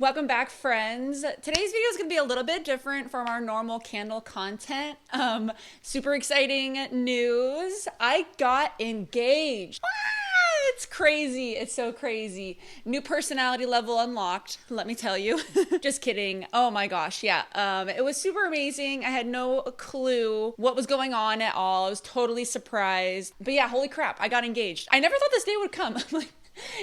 Welcome back, friends. Today's video is going to be a little bit different from our normal candle content. Super exciting news. I got engaged. It's crazy. It's so crazy. New personality level unlocked, let me tell you. Just kidding. Oh my gosh, yeah. It was super amazing. I had no clue what was going on at all. I was totally surprised. But yeah, holy crap, I got engaged. I never thought this day would come. I'm like,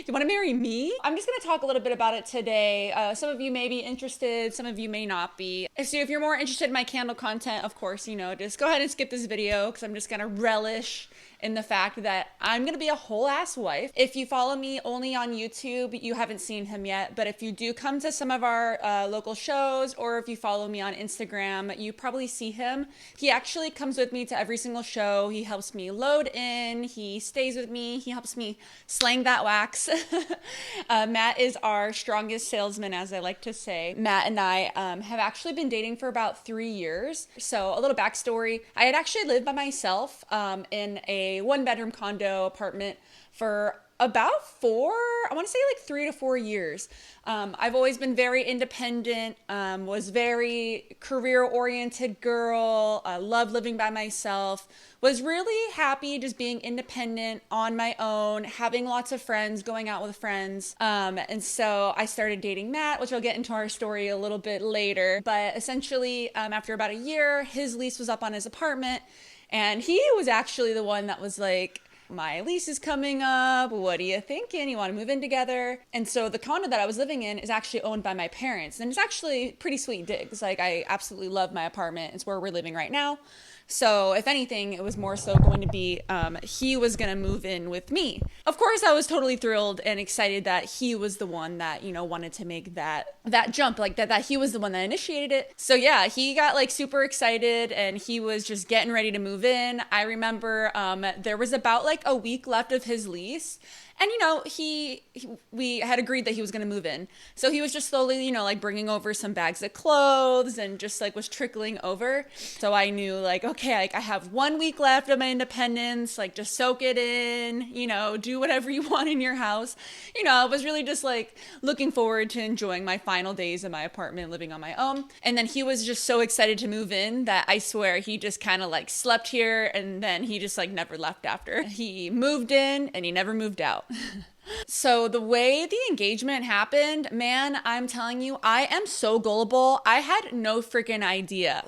you want to marry me? I'm just going to talk a little bit about it today. Some of you may be interested, some of you may not be. So if you're more interested in my candle content, of course, just go ahead and skip this video because I'm just going to relish in the fact that I'm gonna be a whole ass wife. If you follow me only on YouTube, you haven't seen him yet, but if you do come to some of our local shows, or if you follow me on Instagram, you probably see him. He actually comes with me to every single show. He helps me load in, he stays with me, he helps me slang that wax. Matt is our strongest salesman, as I like to say. Matt and I have actually been dating for about 3 years. So a little backstory, I had actually lived by myself in a one-bedroom condo apartment for about I want to say like 3 to 4 years. I've always been very independent, was very career-oriented girl, loved living by myself, was really happy just being independent on my own, having lots of friends, going out with friends. And so I started dating Matt, which I'll get into our story a little bit later. But essentially, after about a year, his lease was up on his apartment. And he was actually the one that was like, my lease is coming up. What are you thinking? You want to move in together? And so the condo that I was living in is actually owned by my parents. And it's actually pretty sweet digs. Like, I absolutely love my apartment. It's where we're living right now. So if anything, it was more so going to be, he was going to move in with me. Of course, I was totally thrilled and excited that he was the one that, wanted to make that jump, like that he was the one that initiated it. So yeah, he got like super excited and he was just getting ready to move in. I remember, there was about like a week left of his lease. And, we had agreed that he was going to move in. So he was just slowly, like bringing over some bags of clothes and just like was trickling over. So I knew like, okay, like I have 1 week left of my independence, like just soak it in, do whatever you want in your house. I was really just like looking forward to enjoying my final days in my apartment, living on my own. And then he was just so excited to move in that I swear he just kind of like slept here and then he just like never left after. He moved in and he never moved out. So the way the engagement happened, man, I'm telling you, I am so gullible. I had no freaking idea.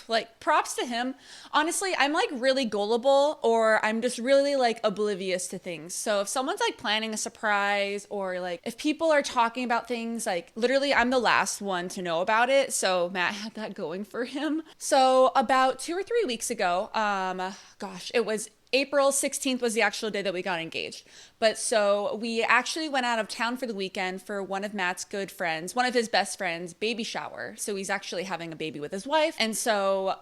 Like props to him. Honestly, I'm like really gullible, or I'm just really like oblivious to things. So if someone's like planning a surprise, or like if people are talking about things, like literally I'm the last one to know about it. So Matt had that going for him. So about 2 or 3 weeks ago, it was April 16th was the actual day that we got engaged. But so we actually went out of town for the weekend for one of Matt's good friends, one of his best friends, baby shower. So he's actually having a baby with his wife. And so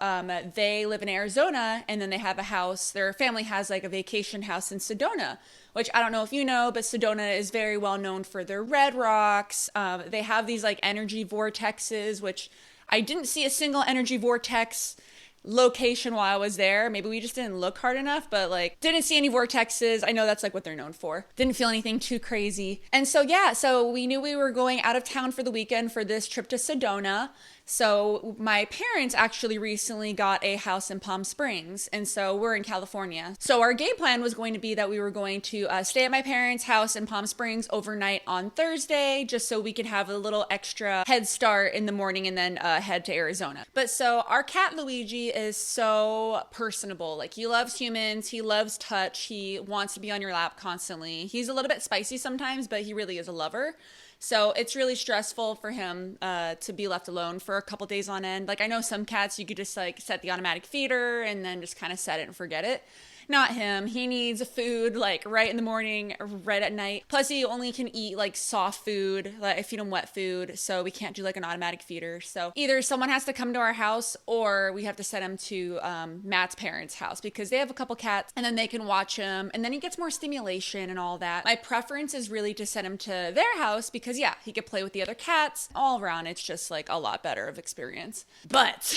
they live in Arizona, and then they have a house. Their family has like a vacation house in Sedona, which I don't know if you know, but Sedona is very well known for their red rocks. They have these like energy vortexes, which I didn't see a single energy vortex location while I was there. Maybe we just didn't look hard enough, but like didn't see any vortexes. I know that's like what they're known for. Didn't feel anything too crazy. And so yeah, so we knew we were going out of town for the weekend for this trip to Sedona. So my parents actually recently got a house in Palm Springs, and so we're in California. So our game plan was going to be that we were going to stay at my parents' house in Palm Springs overnight on Thursday, just so we could have a little extra head start in the morning and then head to Arizona. But so our cat Luigi is so personable. Like he loves humans, he loves touch, he wants to be on your lap constantly. He's a little bit spicy sometimes, but he really is a lover. So it's really stressful for him to be left alone for a couple days on end. Like I know some cats, you could just like set the automatic feeder and then just kind of set it and forget it. Not him. He needs food like right in the morning, right at night. Plus he only can eat like soft food. Like I feed him wet food, so we can't do like an automatic feeder. So either someone has to come to our house or we have to send him to Matt's parents' house because they have a couple cats and then they can watch him and then he gets more stimulation and all that. My preference is really to send him to their house because yeah, he could play with the other cats. All around, it's just like a lot better of experience. But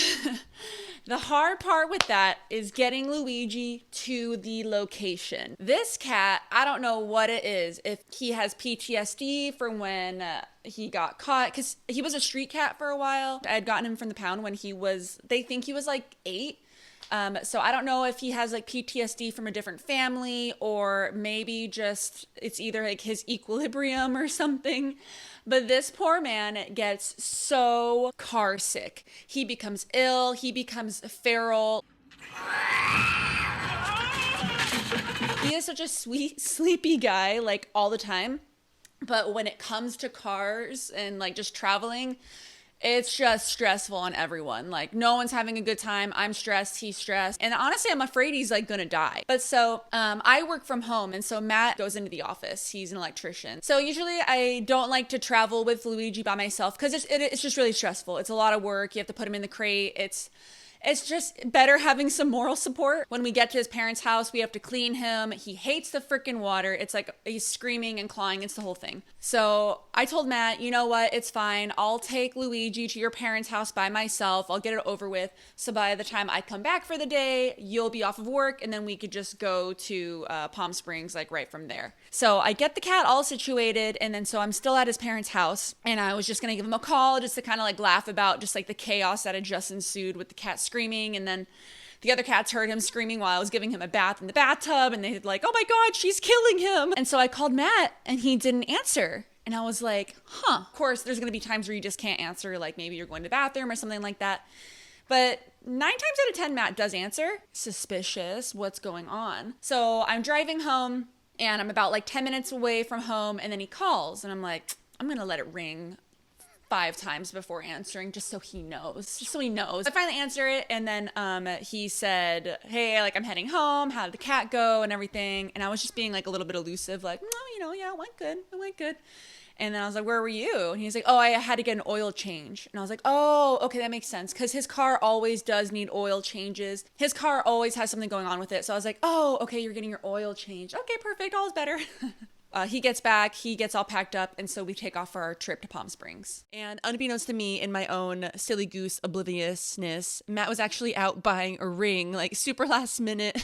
the hard part with that is getting Luigi to to the location. This cat, I don't know what it is. If he has PTSD from when he got caught, because he was a street cat for a while. I had gotten him from the pound when they think he was like 8. So I don't know if he has like PTSD from a different family, or maybe just it's either like his equilibrium or something. But this poor man gets so car sick. He becomes ill. He becomes feral. He is such a sweet, sleepy guy, like all the time. But when it comes to cars and like just traveling, it's just stressful on everyone. Like no one's having a good time. I'm stressed. He's stressed. And honestly, I'm afraid he's like gonna die. But so I work from home. And so Matt goes into the office. He's an electrician. So usually I don't like to travel with Luigi by myself because it's just really stressful. It's a lot of work. You have to put him in the crate. It's just better having some moral support. When we get to his parents' house, we have to clean him. He hates the freaking water. It's like he's screaming and clawing. It's the whole thing. So I told Matt, you know what? It's fine. I'll take Luigi to your parents' house by myself. I'll get it over with. So by the time I come back for the day, you'll be off of work, and then we could just go to Palm Springs like right from there. So I get the cat all situated, and then so I'm still at his parents' house, and I was just gonna give him a call just to kind of like laugh about just like the chaos that had just ensued with the cat screaming. And then the other cats heard him screaming while I was giving him a bath in the bathtub, and they had like, oh my God, she's killing him. And so I called Matt and he didn't answer. And I was like, of course there's going to be times where you just can't answer. Like maybe you're going to the bathroom or something like that. But 9 times out of 10, Matt does answer. Suspicious. What's going on? So I'm driving home and I'm about like 10 minutes away from home, and then he calls and I'm like, I'm going to let it ring 5 times before answering just so he knows. I finally answer it, and then he said, hey, like I'm heading home. How did the cat go and everything? And I was just being like a little bit elusive, like, yeah, it went good. And then I was like, where were you? And he's like, oh, I had to get an oil change. And I was like, oh, okay, that makes sense. Because his car always does need oil changes. His car always has something going on with it. So I was like, oh, okay, you're getting your oil changed. Okay, perfect. All is better. He gets back, he gets all packed up, and so we take off for our trip to Palm Springs. And unbeknownst to me, in my own silly goose obliviousness, Matt was actually out buying a ring, like super last minute,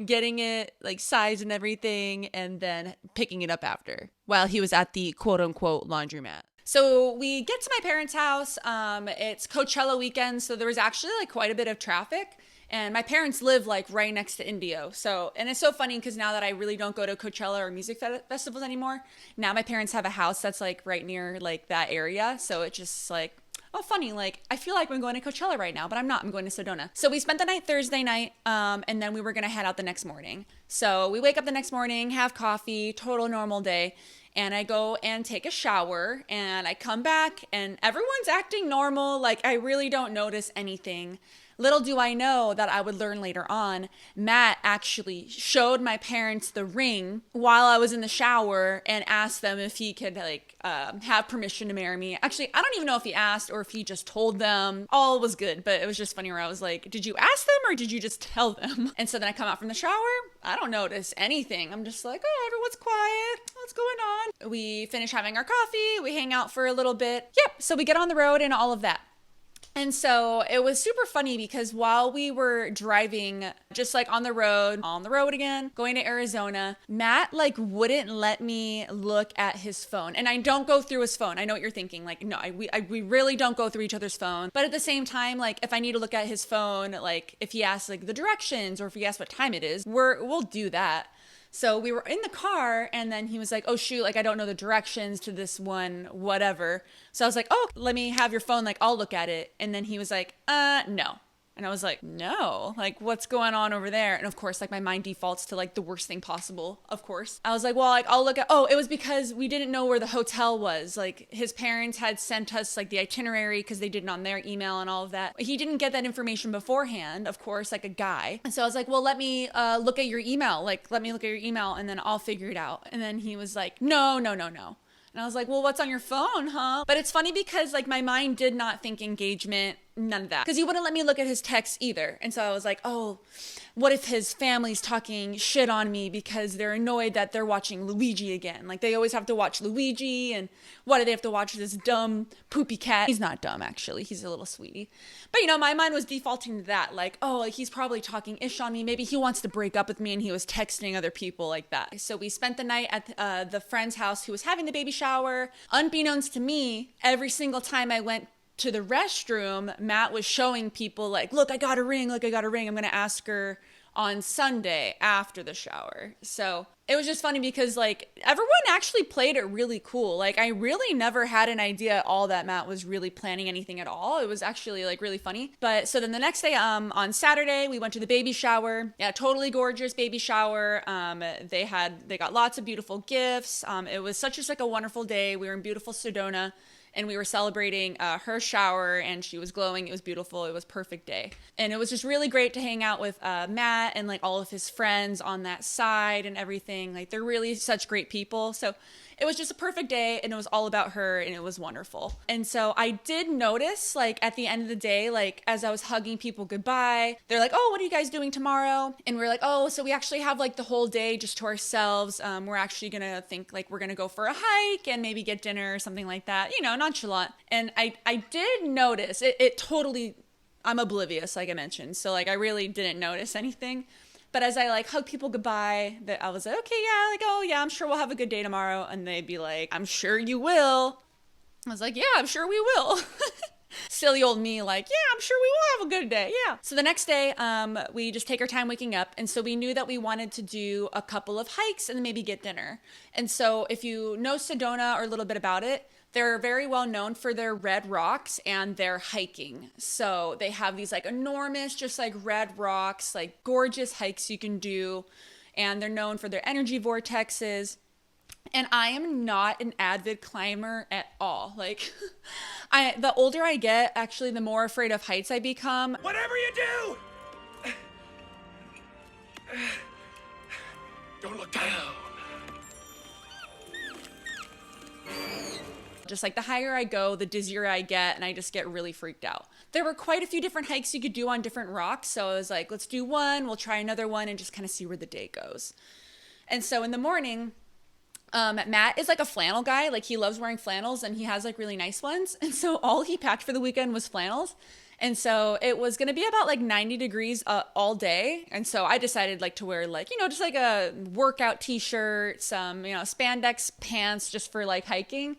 getting it like sized and everything, and then picking it up after, while he was at the quote-unquote laundromat. So we get to my parents' house. It's Coachella weekend, so there was actually like quite a bit of traffic. And my parents live like right next to Indio. So, and it's so funny because now that I really don't go to Coachella or music festivals anymore, now my parents have a house that's like right near like that area. So it's just like, oh, funny. Like I feel like I'm going to Coachella right now, but I'm not. I'm going to Sedona. So we spent the night Thursday night, and then we were going to head out the next morning. So we wake up the next morning, have coffee, total normal day. And I go and take a shower, and I come back and everyone's acting normal. Like I really don't notice anything. Little do I know that I would learn later on, Matt actually showed my parents the ring while I was in the shower and asked them if he could like have permission to marry me. Actually, I don't even know if he asked or if he just told them. All was good, but it was just funny where I was like, did you ask them or did you just tell them? And so then I come out from the shower. I don't notice anything. I'm just like, oh, everyone's quiet. What's going on? We finish having our coffee. We hang out for a little bit. Yep. So we get on the road and all of that. And so it was super funny because while we were driving, just like on the road again, going to Arizona, Matt like wouldn't let me look at his phone. And I don't go through his phone. I know what you're thinking. Like, no, we really don't go through each other's phone. But at the same time, like if I need to look at his phone, like if he asks like the directions or if he asks what time it is, we'll do that. So we were in the car and then he was like, oh shoot, like I don't know the directions to this one, whatever. So I was like, oh, let me have your phone. Like I'll look at it. And then he was like, no. And I was like, no, like what's going on over there? And of course, like my mind defaults to like the worst thing possible, of course. I was like, well, like I'll look at, it was because we didn't know where the hotel was. Like his parents had sent us like the itinerary because they did it on their email and all of that. He didn't get that information beforehand, of course, like a guy. And so I was like, well, let me look at your email. Like, let me look at your email and then I'll figure it out. And then he was like, no. And I was like, well, what's on your phone, huh? But it's funny because like my mind did not think engagement. none of that. Because he wouldn't let me look at his texts either. And so I was like, oh, what if his family's talking shit on me because they're annoyed that they're watching Luigi again? Like, they always have to watch Luigi, and why do they have to watch this dumb, poopy cat? He's not dumb, actually. He's a little sweetie. But, you know, my mind was defaulting to that. Like, oh, he's probably talking ish on me. Maybe he wants to break up with me and he was texting other people like that. So we spent the night at the friend's house who was having the baby shower. Unbeknownst to me, every single time I went to the restroom, Matt was showing people like, look, I got a ring. Look, I got a ring. I'm going to ask her on Sunday after the shower. So it was just funny because like everyone actually played it really cool. Like I really never had an idea at all that Matt was really planning anything at all. It was actually like really funny. But so then the next day, on Saturday, we went to the baby shower. Yeah, totally gorgeous baby shower. They got lots of beautiful gifts. It was such just like a wonderful day. We were in beautiful Sedona. And we were celebrating her shower, and she was glowing. It was beautiful. It was a perfect day. And it was just really great to hang out with Matt and like all of his friends on that side and everything. Like they're really such great people. So it was just a perfect day, and it was all about her, and it was wonderful. And so I did notice like at the end of the day, like as I was hugging people goodbye, they're like, oh, what are you guys doing tomorrow? And we're like, oh, so we actually have like the whole day just to ourselves. We're actually gonna think like we're gonna go for a hike and maybe get dinner or something like that, you know, nonchalant. And I did notice it totally, I'm oblivious, like I mentioned. So like I really didn't notice anything. But as I like hug people goodbye, that I was like, okay, yeah, like, oh yeah, I'm sure we'll have a good day tomorrow. And they'd be like, I'm sure you will. I was like, yeah, I'm sure we will. Silly old me, like, yeah, I'm sure we will have a good day. Yeah. So the next day, we just take our time waking up. And so we knew that we wanted to do a couple of hikes and then maybe get dinner. And so if you know Sedona or a little bit about it, they're very well known for their red rocks and their hiking. So they have these like enormous, just like red rocks, like gorgeous hikes you can do. And they're known for their energy vortexes. And I am not an avid climber at all. Like, the older I get, actually, the more afraid of heights I become. Whatever you do, don't look down. Just like the higher I go, the dizzier I get, and I just get really freaked out. There were quite a few different hikes you could do on different rocks. So I was like, let's do one, we'll try another one, and just kind of see where the day goes. And so in the morning, Matt is like a flannel guy. Like he loves wearing flannels, and he has like really nice ones. And so all he packed for the weekend was flannels. And so it was going to be about like 90 degrees all day. And so I decided like to wear like, you know, just like a workout t-shirt, some, you know, spandex pants just for like hiking.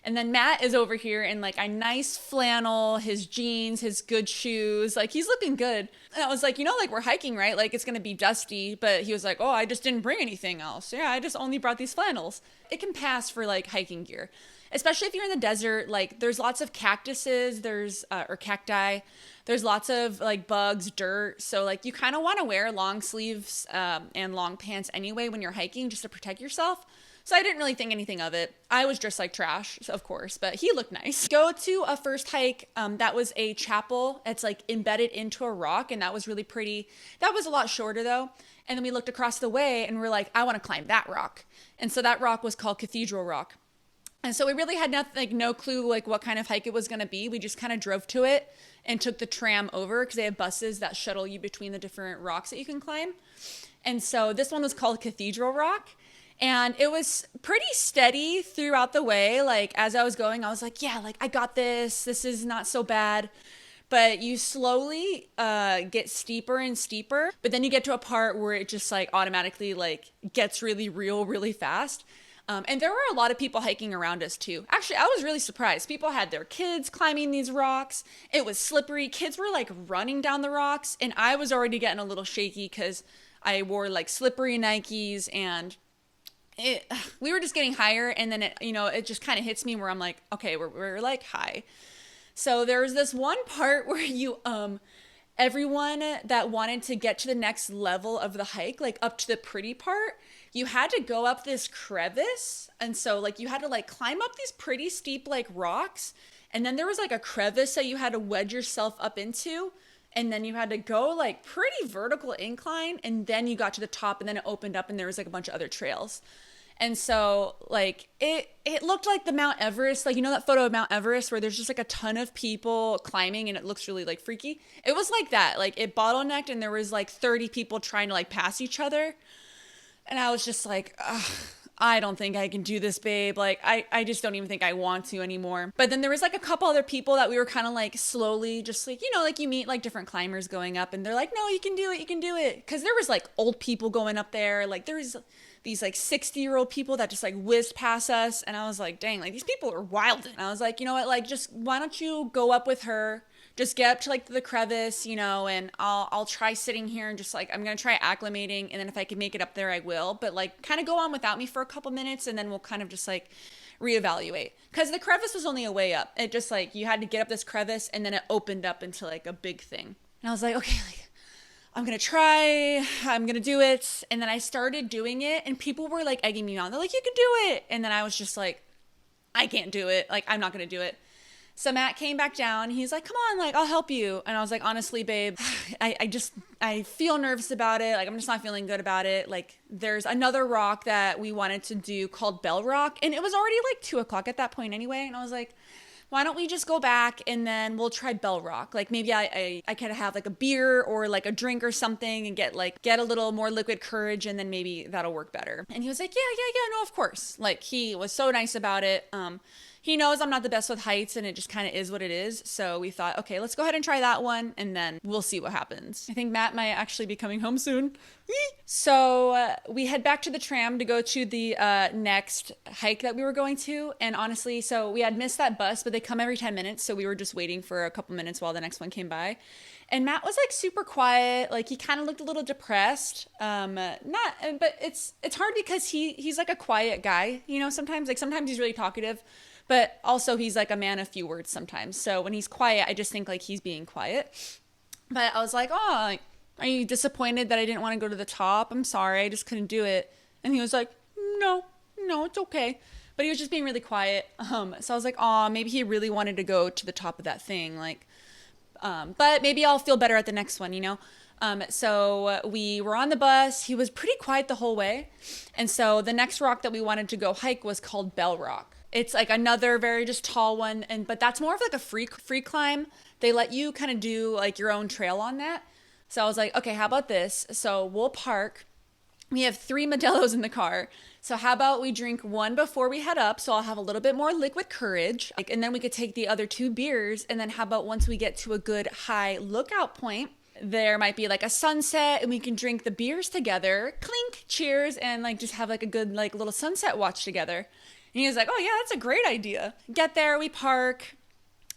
And then Matt is over here in like a nice flannel, his jeans, his good shoes. Like he's looking good. And I was like, you know, like we're hiking, right? Like it's going to be dusty. But he was like, oh, I just didn't bring anything else. Yeah, I just only brought these flannels. It can pass for like hiking gear, especially if you're in the desert. Like there's lots of cactuses, or cacti. There's lots of like bugs, dirt. So like you kind of want to wear long sleeves and long pants anyway when you're hiking just to protect yourself. So I didn't really think anything of it. I was dressed like trash, of course, but he looked nice. Go to a first hike. That was a chapel. It's like embedded into a rock, and that was really pretty. That was a lot shorter though. And then we looked across the way and we're like, I want to climb that rock. And so that rock was called Cathedral Rock. And so we really had nothing, like no clue like what kind of hike it was going to be. We just kind of drove to it and took the tram over because they have buses that shuttle you between the different rocks that you can climb. And so this one was called Cathedral Rock. And it was pretty steady throughout the way. Like as I was going, I was like, yeah, like I got this. This is not so bad. But you slowly get steeper and steeper. But then you get to a part where it just like automatically like gets really real really fast. And there were a lot of people hiking around us too. Actually, I was really surprised. People had their kids climbing these rocks. It was slippery. Kids were like running down the rocks. And I was already getting a little shaky because I wore like slippery Nikes, and we were just getting higher, and then it just kind of hits me where I'm like, okay, we're like high. So there was this one part where everyone that wanted to get to the next level of the hike, like up to the pretty part, you had to go up this crevice. And so like you had to like climb up these pretty steep like rocks, and then there was like a crevice that you had to wedge yourself up into. And then you had to go like pretty vertical incline, and then you got to the top, and then it opened up and there was like a bunch of other trails. And so like it looked like the Mount Everest, like you know that photo of Mount Everest where there's just like a ton of people climbing and it looks really like freaky. It was like that. Like it bottlenecked and there was like 30 people trying to like pass each other. And I was just like, ugh, I don't think I can do this, babe. Like, I just don't even think I want to anymore. But then there was like a couple other people that we were kind of like slowly just like, you know, like you meet like different climbers going up and they're like, no, you can do it. You can do it. Cause there was like old people going up there. Like there was these like 60-year-old people that just like whizzed past us. And I was like, dang, like these people are wild. And I was like, you know what? Like, just why don't you go up with her? Just get up to like the crevice, you know, and I'll try sitting here and just like I'm gonna try acclimating, and then if I can make it up there, I will. But like kind of go on without me for a couple minutes, and then we'll kind of just like reevaluate. Because the crevice was only a way up. It just like you had to get up this crevice, and then it opened up into like a big thing. And I was like, okay, like I'm gonna try, I'm gonna do it. And then I started doing it, and people were like egging me on. They're like, you can do it. And then I was just like, I can't do it. Like I'm not gonna do it. So Matt came back down. He's like, come on, like, I'll help you. And I was like, honestly, babe, I feel nervous about it. Like, I'm just not feeling good about it. Like, there's another rock that we wanted to do called Bell Rock. And it was already like 2 o'clock at that point anyway. And I was like, why don't we just go back and then we'll try Bell Rock? Like, maybe I could have like a beer or like a drink or something and get a little more liquid courage, and then maybe that'll work better. And he was like, yeah, no, of course. Like, he was so nice about it. He knows I'm not the best with heights and it just kind of is what it is. So we thought, okay, let's go ahead and try that one and then we'll see what happens. I think Matt might actually be coming home soon. So we head back to the tram to go to the next hike that we were going to. And honestly, so we had missed that bus, but they come every 10 minutes. So we were just waiting for a couple minutes while the next one came by. And Matt was like super quiet. Like he kind of looked a little depressed. But it's hard because he's like a quiet guy, you know, sometimes he's really talkative. But also he's like a man of few words sometimes. So when he's quiet, I just think like he's being quiet. But I was like, oh, are you disappointed that I didn't want to go to the top? I'm sorry, I just couldn't do it. And he was like, no, it's okay. But he was just being really quiet. So I was like, oh, maybe he really wanted to go to the top of that thing. Like, but maybe I'll feel better at the next one, you know? So we were on the bus. He was pretty quiet the whole way. And so the next rock that we wanted to go hike was called Bell Rock. It's like another very just tall one, but that's more of like a free climb. They let you kind of do like your own trail on that. So I was like, okay, how about this? So we'll park. We have 3 Modelo's in the car. So how about we drink one before we head up? So I'll have a little bit more liquid courage. And then we could take the other 2 beers. And then how about once we get to a good high lookout point, there might be like a sunset and we can drink the beers together, clink, cheers, and like just have like a good like little sunset watch together. And he was like, oh yeah, that's a great idea. Get there, we park,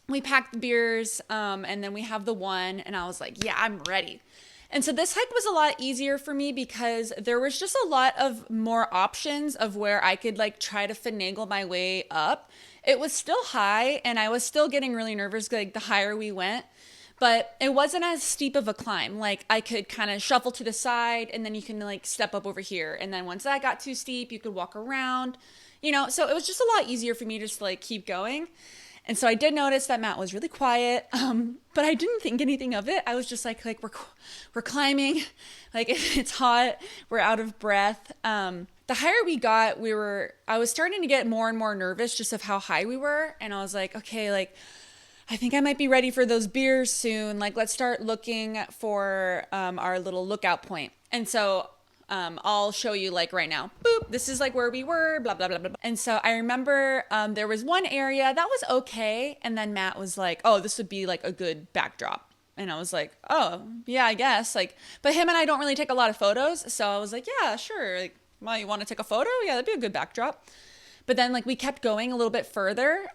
we pack the beers, and then we have the one. And I was like, yeah, I'm ready. And so this hike was a lot easier for me because there was just a lot of more options of where I could like try to finagle my way up. It was still high and I was still getting really nervous like the higher we went. But it wasn't as steep of a climb. Like I could kind of shuffle to the side and then you can like step up over here. And then once that got too steep, you could walk around, you know, so it was just a lot easier for me just to like keep going. And so I did notice that Matt was really quiet, but I didn't think anything of it. I was just like we're climbing, like it's hot, we're out of breath. The higher we got, I was starting to get more and more nervous just of how high we were. And I was like, okay, like, I think I might be ready for those beers soon. Like, let's start looking for our little lookout point. And so I'll show you like right now. Boop, this is like where we were, blah, blah, blah, blah. And so I remember there was one area that was okay. And then Matt was like, oh, this would be like a good backdrop. And I was like, oh, yeah, I guess. Like, but him and I don't really take a lot of photos. So I was like, yeah, sure. Like, well, you want to take a photo? Yeah, that'd be a good backdrop. But then like we kept going a little bit further.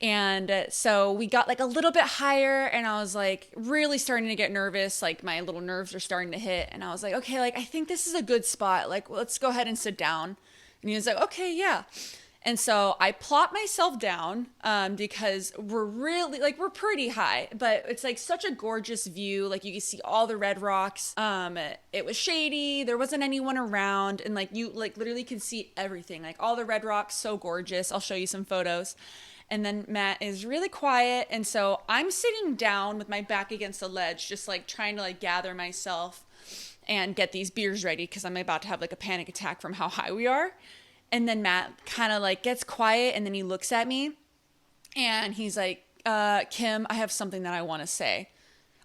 And so we got like a little bit higher and I was like really starting to get nervous. Like my little nerves are starting to hit. And I was like, okay, like I think this is a good spot. Like, let's go ahead and sit down. And he was like, okay, yeah. And so I plopped myself down because we're pretty high, but it's like such a gorgeous view. Like you can see all the red rocks. It was shady. There wasn't anyone around. And like you like literally can see everything, like all the red rocks, so gorgeous. I'll show you some photos. And then Matt is really quiet. And so I'm sitting down with my back against the ledge, just like trying to like gather myself. and get these beers ready because I'm about to have like a panic attack from how high we are. And then Matt kind of like gets quiet, and then he looks at me and he's like, Kim, I have something that I want to say.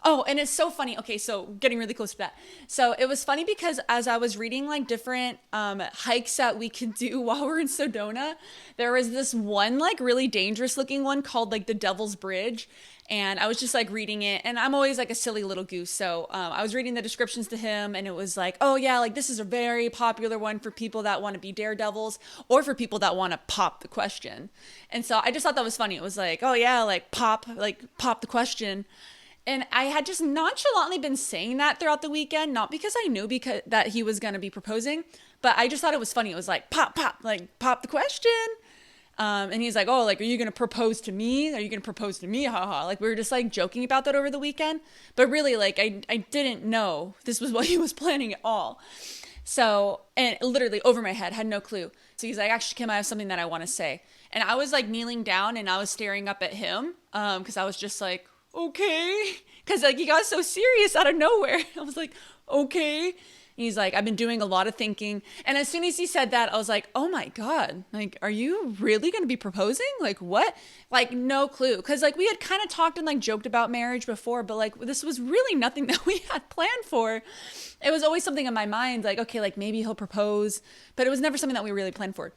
Oh, and it's so funny. Okay, so getting really close to that. So it was funny because as I was reading like different hikes that we could do while we're in Sedona, there was this one like really dangerous looking one called like the Devil's Bridge. And I was just like reading it, and I'm always like a silly little goose. So I was reading the descriptions to him, and it was like, oh yeah, like this is a very popular one for people that want to be daredevils or for people that want to pop the question. And so I just thought that was funny. It was like, oh yeah, like pop the question. And I had just nonchalantly been saying that throughout the weekend, not because I knew that he was going to be proposing, but I just thought it was funny. It was like, pop, like pop the question. And he's like, oh, like, are you going to propose to me? Are you going to propose to me? Haha. Like, we were just like joking about that over the weekend. But really, like, I didn't know this was what he was planning at all. So, and literally over my head, had no clue. So he's like, actually, Kim, I have something that I want to say. And I was like kneeling down and I was staring up at him because I was just like, okay. Because like he got so serious out of nowhere. I was like, okay. He's like, I've been doing a lot of thinking. And as soon as he said that, I was like, oh my God, like, are you really going to be proposing? Like, what? Like, no clue. Because, like, we had kind of talked and, like, joked about marriage before, but, like, this was really nothing that we had planned for. It was always something in my mind, like, okay, like, maybe he'll propose. But it was never something that we really planned for.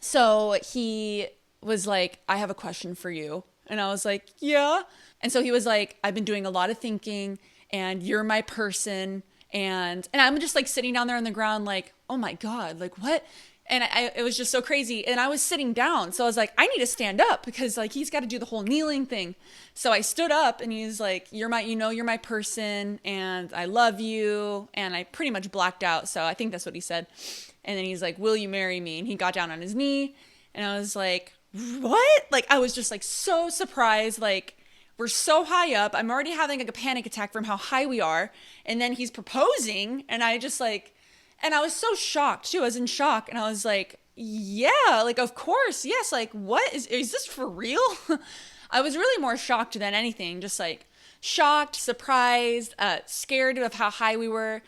So he was like, I have a question for you. And I was like, yeah. And so he was like, I've been doing a lot of thinking, and you're my person. And I'm just like sitting down there on the ground like, oh my God, like what? And it was just so crazy. And I was sitting down. So I was like, I need to stand up because like he's got to do the whole kneeling thing. So I stood up and he's like, you're my person and I love you. And I pretty much blacked out. So I think that's what he said. And then he's like, will you marry me? And he got down on his knee and I was like, what? Like, I was just like so surprised. Like, we're so high up. I'm already having like a panic attack from how high we are. And then he's proposing. And I just like, and I was so shocked too. I was in shock. And I was like, yeah, like, of course. Yes. Like, what is this for real? I was really more shocked than anything. Just like shocked, surprised, scared of how high we were.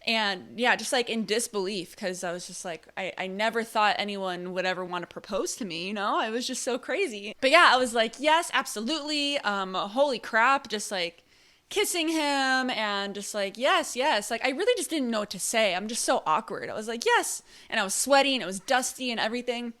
And yeah, just like in disbelief because I was just like, I never thought anyone would ever want to propose to me, you know? It was just so crazy. But yeah, I was like, yes, absolutely. Holy crap, just like kissing him and just like, yes. Like I really just didn't know what to say. I'm just so awkward. I was like, yes. And I was sweaty and it was dusty and everything.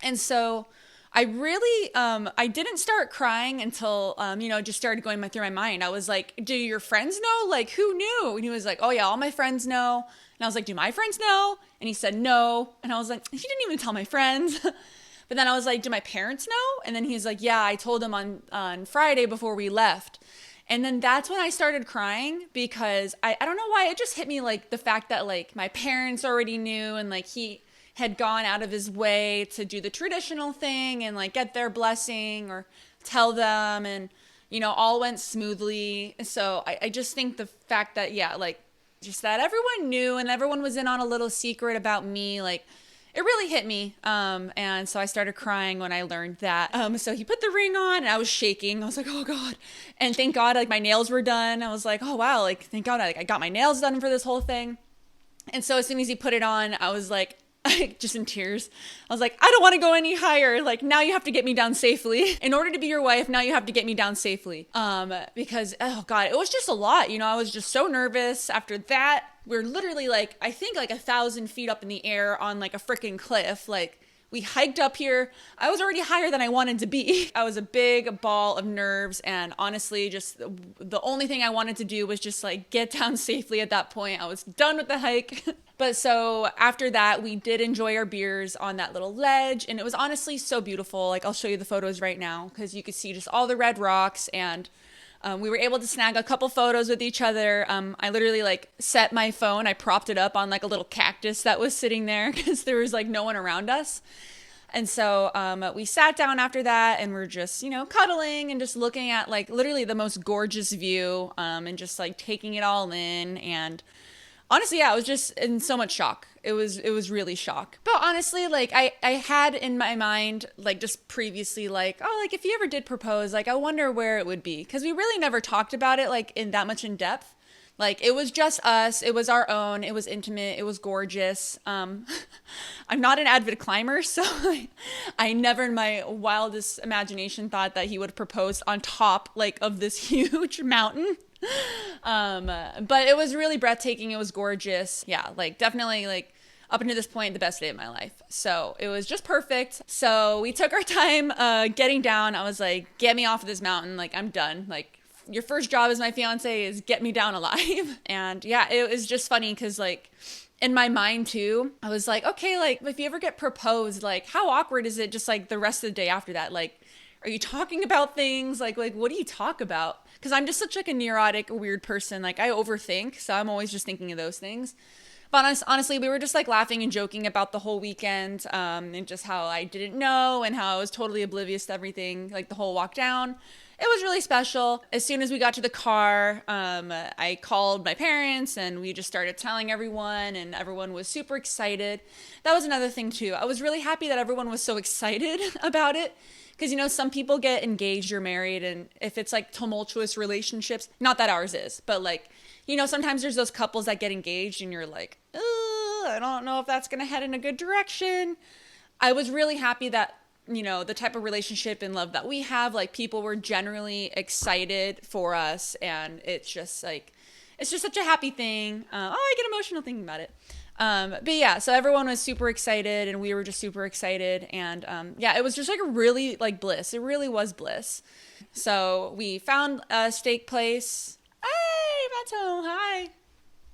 And so I really, I didn't start crying until, it just started going through my mind. I was like, do your friends know? Like, who knew? And he was like, oh yeah, all my friends know. And I was like, do my friends know? And he said, no. And I was like, he didn't even tell my friends. But then I was like, do my parents know? And then he's like, yeah, I told them on Friday before we left. And then that's when I started crying because I don't know why, it just hit me like the fact that like my parents already knew and like he had gone out of his way to do the traditional thing and like get their blessing or tell them and, all went smoothly. So I just think the fact that, yeah, like just that everyone knew and everyone was in on a little secret about me, like it really hit me. And so I started crying when I learned that. So he put the ring on and I was shaking. I was like, oh God. And thank God, like my nails were done. I was like, oh wow, like thank God I got my nails done for this whole thing. And so as soon as he put it on, I was like, just in tears. I was like, I don't want to go any higher. Like now you have to get me down safely. In order to be your wife, now you have to get me down safely. Because, oh God, it was just a lot. I was just so nervous. After that, we're literally like, I think like 1,000 feet up in the air on like a freaking cliff. Like we hiked up here. I was already higher than I wanted to be. I was a big ball of nerves. And honestly, just the only thing I wanted to do was just like get down safely at that point. I was done with the hike. But so after that, we did enjoy our beers on that little ledge. And it was honestly so beautiful. Like I'll show you the photos right now because you could see just all the red rocks. And we were able to snag a couple photos with each other. I literally like set my phone. I propped it up on like a little cactus that was sitting there because there was like no one around us. And so we sat down after that and we're just, cuddling and just looking at like literally the most gorgeous view and just like taking it all in. And honestly, yeah, I was just in so much shock. It was really shock. But honestly, like I had in my mind, like just previously, like, oh, like if he ever did propose, like I wonder where it would be. Because we really never talked about it like in that much in depth. Like it was just us. It was our own. It was intimate. It was gorgeous. I'm not an avid climber, so I never in my wildest imagination thought that he would propose on top like of this huge mountain. But it was really breathtaking. It was gorgeous. Yeah, like definitely like up until this point, the best day of my life. So it was just perfect. So we took our time getting down. I was like, get me off of this mountain. Like I'm done. Like your first job as my fiance is get me down alive. And yeah, it was just funny because like in my mind too, I was like, okay, like if you ever get proposed, like how awkward is it just like the rest of the day after that? Like, are you talking about things? Like what do you talk about? Because I'm just such like a neurotic, weird person. Like I overthink. So I'm always just thinking of those things. But honestly, we were just like laughing and joking about the whole weekend and just how I didn't know and how I was totally oblivious to everything, like the whole walk down. It was really special. As soon as we got to the car, I called my parents and we just started telling everyone, and everyone was super excited. That was another thing too. I was really happy that everyone was so excited about it. Because, you know, some people get engaged or married, and if it's like tumultuous relationships, not that ours is, but like, you know, sometimes there's those couples that get engaged and you're like, I don't know if that's going to head in a good direction. I was really happy that, you know, the type of relationship and love that we have, like people were generally excited for us. And it's just like, it's just such a happy thing. I get emotional thinking about it. But yeah, so everyone was super excited and we were just super excited. And yeah, it was just like a really like bliss. It really was bliss. So we found a steak place. Hey, Matt's home. Hi.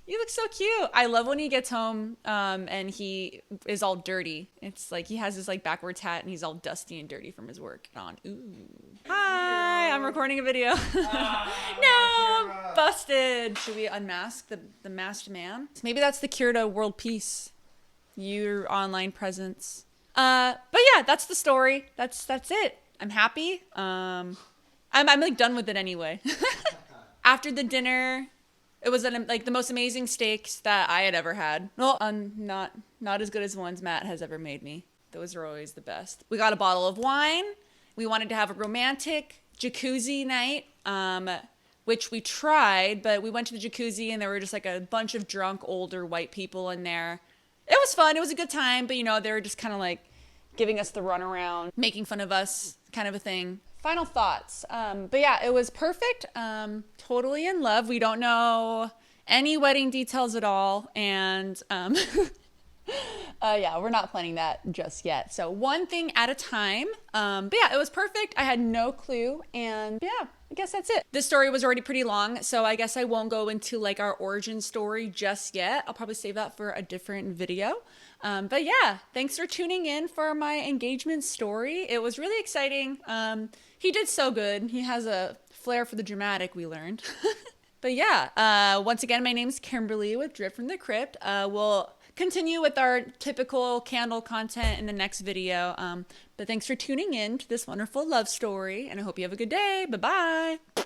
You look so cute. I love when he gets home and he is all dirty. It's like he has this like backwards hat and he's all dusty and dirty from his work on. Ooh. Hi, I'm recording a video. No, I'm busted. Should we unmask the masked man? Maybe that's the cure to world peace. Your online presence. But yeah, that's the story. That's it. I'm happy. I'm like done with it anyway. After the dinner, it was like the most amazing steaks that I had ever had. Well, not as good as the ones Matt has ever made me. Those are always the best. We got a bottle of wine. We wanted to have a romantic jacuzzi night, which we tried, but we went to the jacuzzi and there were just like a bunch of drunk older white people in there. It was fun. It was a good time, but you know, they were just kind of like giving us the runaround, making fun of us kind of a thing. Final thoughts. But yeah, it was perfect. Totally in love. We don't know any wedding details at all. And yeah, we're not planning that just yet. So one thing at a time. But yeah, it was perfect. I had no clue. And yeah, I guess that's it. This story was already pretty long, so I guess I won't go into like our origin story just yet. I'll probably save that for a different video. But yeah, thanks for tuning in for my engagement story. It was really exciting. He did so good. He has a flair for the dramatic, we learned. But yeah, once again, my name's Kimberly with Drip from the Crypt. We'll continue with our typical candle content in the next video. But thanks for tuning in to this wonderful love story, and I hope you have a good day. Bye-bye.